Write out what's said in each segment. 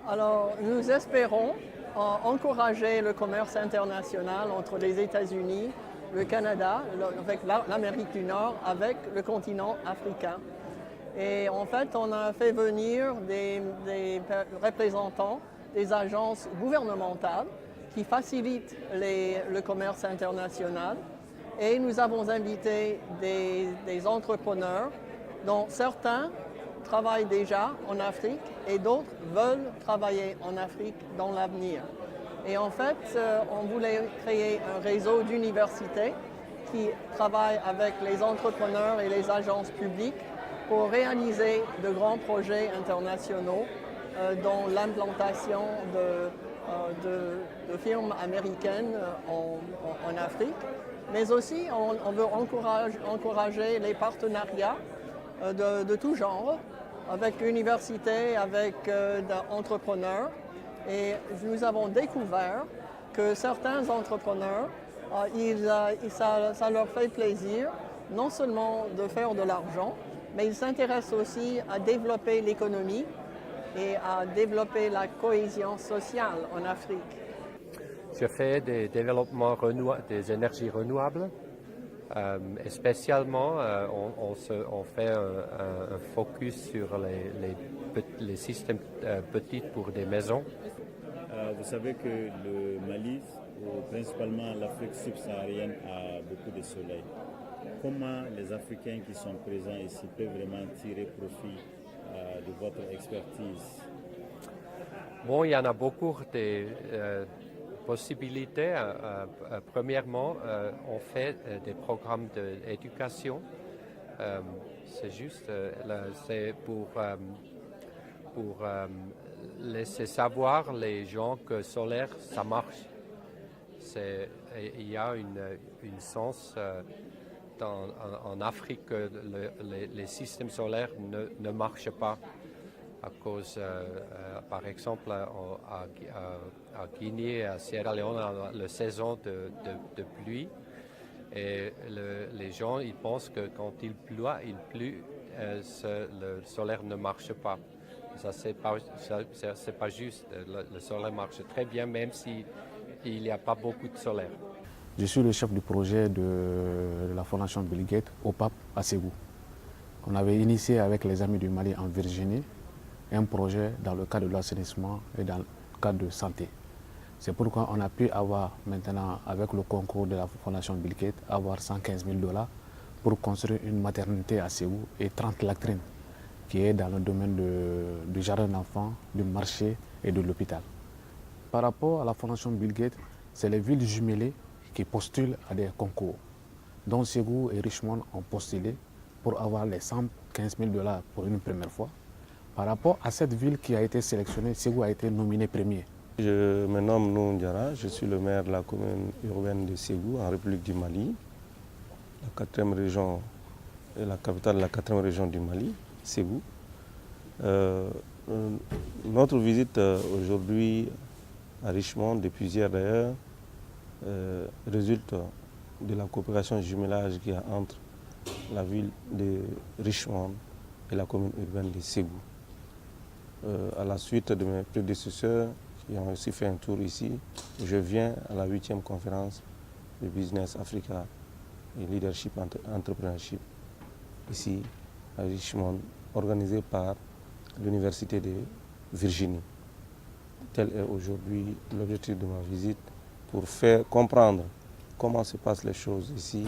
Alors, nous espérons encourager le commerce international entre les États-Unis, le Canada, avec l'Amérique du Nord, avec le continent africain. Et en fait, on a fait venir des représentants des agences gouvernementales qui facilitent le commerce international. Et nous avons invité des entrepreneurs dont certains travaillent déjà en Afrique et d'autres veulent travailler en Afrique dans l'avenir. Et en fait, on voulait créer un réseau d'universités qui travaillent avec les entrepreneurs et les agences publiques pour réaliser de grands projets internationaux dont l'implantation de firmes américaines en Afrique. Mais aussi, on veut encourager les partenariats de tout genre, avec universités, avec entrepreneurs. Et nous avons découvert que certains entrepreneurs, ça leur fait plaisir non seulement de faire de l'argent, mais ils s'intéressent aussi à développer l'économie et à développer la cohésion sociale en Afrique. Je fais des développements des énergies renouvelables. Et spécialement, on fait un focus sur les systèmes petits pour des maisons. Vous savez que le Mali, ou principalement l'Afrique subsaharienne, a beaucoup de soleil. Comment les Africains qui sont présents ici peuvent vraiment tirer profit de votre expertise? Bon, il y en a beaucoup de possibilités. Premièrement, on fait des programmes d'éducation. C'est juste c'est pour laisser savoir les gens que solaire, ça marche. Il y a une sens en Afrique que les systèmes solaires ne marchent pas à cause, par exemple, à Guinée, à Sierra Leone, la saison de pluie. Et les gens ils pensent que quand il pleut, le solaire ne marche pas. Ça, c'est pas juste. Le solaire marche très bien, même s'il n'y a pas beaucoup de solaire. Je suis le chef du projet de la Fondation Bill Gates au Pape à Ségou. On avait initié avec les Amis du Mali en Virginie un projet dans le cadre de l'assainissement et dans le cadre de santé. C'est pourquoi on a pu avoir maintenant, avec le concours de la Fondation Bill Gates, avoir 115 000 $ pour construire une maternité à Ségou et 30 latrines qui est dans le domaine du jardin d'enfants, du marché et de l'hôpital. Par rapport à la Fondation Bill Gates, c'est les villes jumelées qui postulent à des concours, dont Ségou et Richmond ont postulé pour avoir les 115 000 $ pour une première fois. Par rapport à cette ville qui a été sélectionnée, Ségou a été nominé premier. Je me nomme Nou Ndiara, je suis le maire de la commune urbaine de Ségou, en République du Mali, la 4e région et la capitale de la 4e région du Mali, Ségou. Notre visite aujourd'hui à Richmond, depuis hier d'ailleurs, résulte de la coopération jumelage qu'il y a entre la ville de Richmond et la commune urbaine de Ségou. À la suite de mes prédécesseurs qui ont aussi fait un tour ici, je viens à la 8e conférence de Business Africa et Leadership Entrepreneurship ici à Richmond, organisée par l'Université de Virginie. Tel est aujourd'hui l'objectif de ma visite, pour faire comprendre comment se passent les choses ici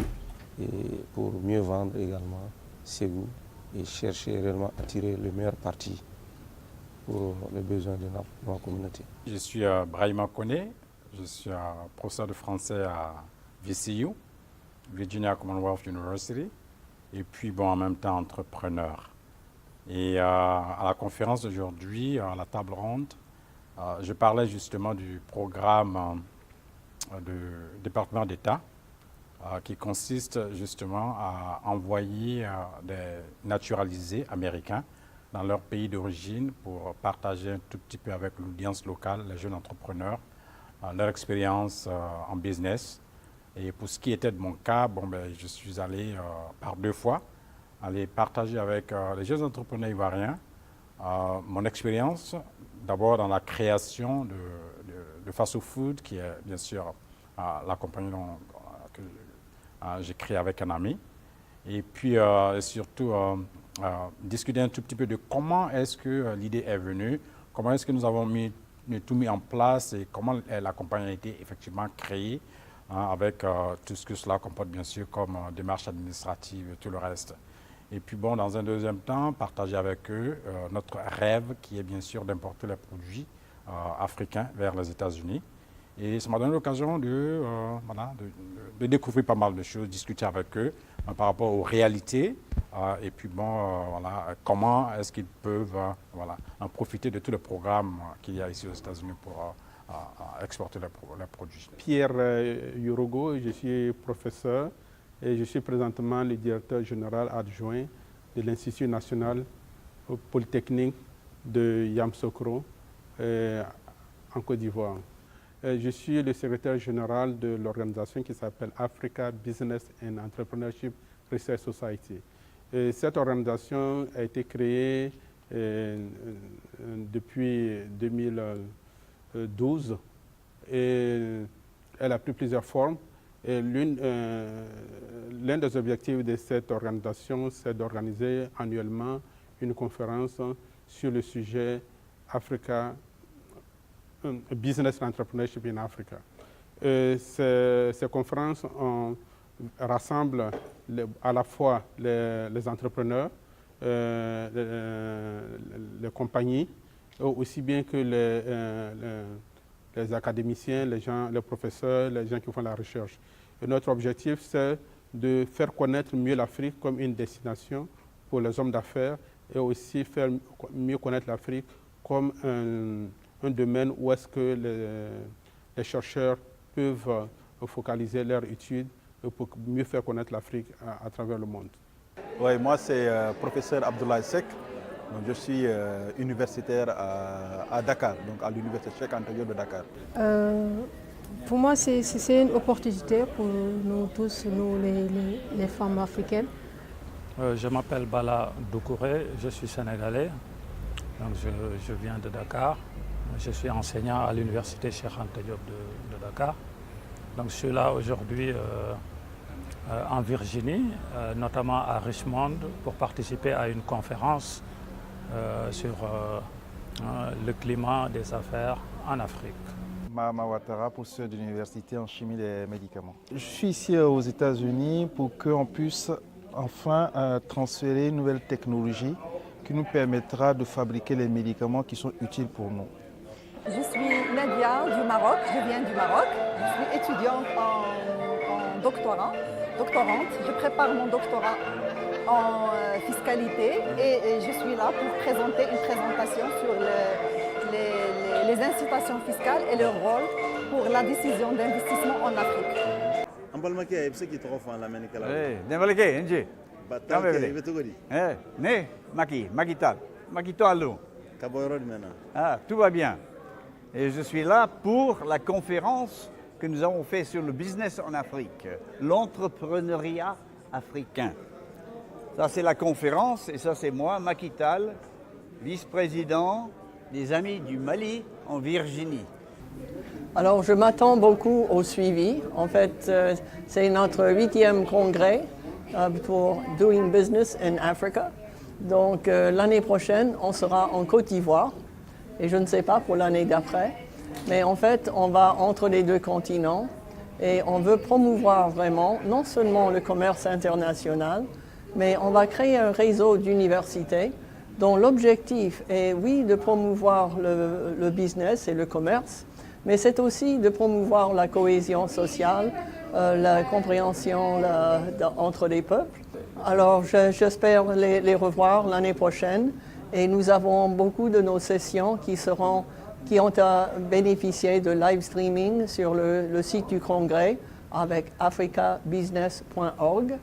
et pour mieux vendre également Ségou et chercher réellement à tirer le meilleur parti pour les besoins de ma communauté. Je suis Brahima Koné, je suis professeur de français à VCU, Virginia Commonwealth University, et puis en même temps entrepreneur. Et à la conférence d'aujourd'hui, à la table ronde, je parlais justement du programme du département d'État qui consiste justement à envoyer des naturalisés américains dans leur pays d'origine pour partager un tout petit peu avec l'audience locale, les jeunes entrepreneurs, leur expérience en business. Et pour ce qui était de mon cas, je suis allé par 2 fois aller partager avec les jeunes entrepreneurs ivoiriens mon expérience d'abord dans la création de fast-food, qui est bien sûr la compagnie que j'ai créée avec un ami. Et puis surtout discuter un tout petit peu de comment est-ce que l'idée est venue, comment est-ce que nous avons tout mis en place et comment la compagnie a été effectivement créée, avec tout ce que cela comporte bien sûr comme démarche administrative et tout le reste. Et puis bon, dans un deuxième temps, partager avec eux notre rêve qui est bien sûr d'importer les produits africains vers les États-Unis. Et ça m'a donné l'occasion de découvrir pas mal de choses, discuter avec eux par rapport aux réalités et puis bon, comment est-ce qu'ils peuvent en profiter de tous les programmes qu'il y a ici aux États-Unis pour exporter leurs produits. Pierre Yurogo, je suis professeur et je suis présentement le directeur général adjoint de l'Institut national polytechnique de Yamoussoukro en Côte d'Ivoire. Je suis le secrétaire général de l'organisation qui s'appelle Africa Business and Entrepreneurship Research Society. Cette organisation a été créée depuis 2012 et elle a pris plusieurs formes. L'un des objectifs de cette organisation, c'est d'organiser annuellement une conférence sur le sujet Africa Business and Entrepreneurship in Africa. Ces conférences rassemblent à la fois les entrepreneurs, les compagnies, aussi bien que les académiciens, les professeurs, les gens qui font la recherche. Et notre objectif, c'est de faire connaître mieux l'Afrique comme une destination pour les hommes d'affaires et aussi faire mieux connaître l'Afrique comme un domaine où est-ce que les chercheurs peuvent focaliser leurs études pour mieux faire connaître l'Afrique à travers le monde. Oui, moi c'est professeur Abdoulaye Seck. Donc, je suis universitaire à Dakar, donc à l'université Cheikh Anta Diop de Dakar. Pour moi, c'est une opportunité pour nous tous, nous les femmes africaines. Je m'appelle Bala Doucouré, je suis sénégalais, donc je viens de Dakar. Je suis enseignant à l'université Cheikh Anta Diop de Dakar. Donc je suis là aujourd'hui en Virginie, notamment à Richmond, pour participer à une conférence sur le climat des affaires en Afrique. Mahama Ouattara, professeur d'université en chimie des médicaments. Je suis ici aux États-Unis pour qu'on puisse enfin transférer une nouvelle technologie qui nous permettra de fabriquer les médicaments qui sont utiles pour nous. Je suis Nadia du Maroc, je viens du Maroc. Je suis étudiante en doctorante. Je prépare mon doctorat en fiscalité et je suis là pour présenter une présentation sur les incitations fiscales et leur rôle pour la décision d'investissement en Afrique. Tout va bien. Et je suis là pour la conférence que nous avons faite sur le business en Afrique, l'entrepreneuriat africain. Ça, c'est la conférence, et ça, c'est moi, Macky Tall, vice-président des Amis du Mali en Virginie. Alors, je m'attends beaucoup au suivi. En fait, c'est notre 8e congrès pour Doing Business in Africa. Donc, l'année prochaine, on sera en Côte d'Ivoire. Et je ne sais pas pour l'année d'après. Mais en fait, on va entre les deux continents et on veut promouvoir vraiment non seulement le commerce international, mais on va créer un réseau d'universités dont l'objectif est, oui, de promouvoir le business et le commerce, mais c'est aussi de promouvoir la cohésion sociale, la compréhension entre les peuples. Alors, j'espère les revoir l'année prochaine et nous avons beaucoup de nos sessions qui ont bénéficié de live streaming sur le site du congrès avec africabusiness.org.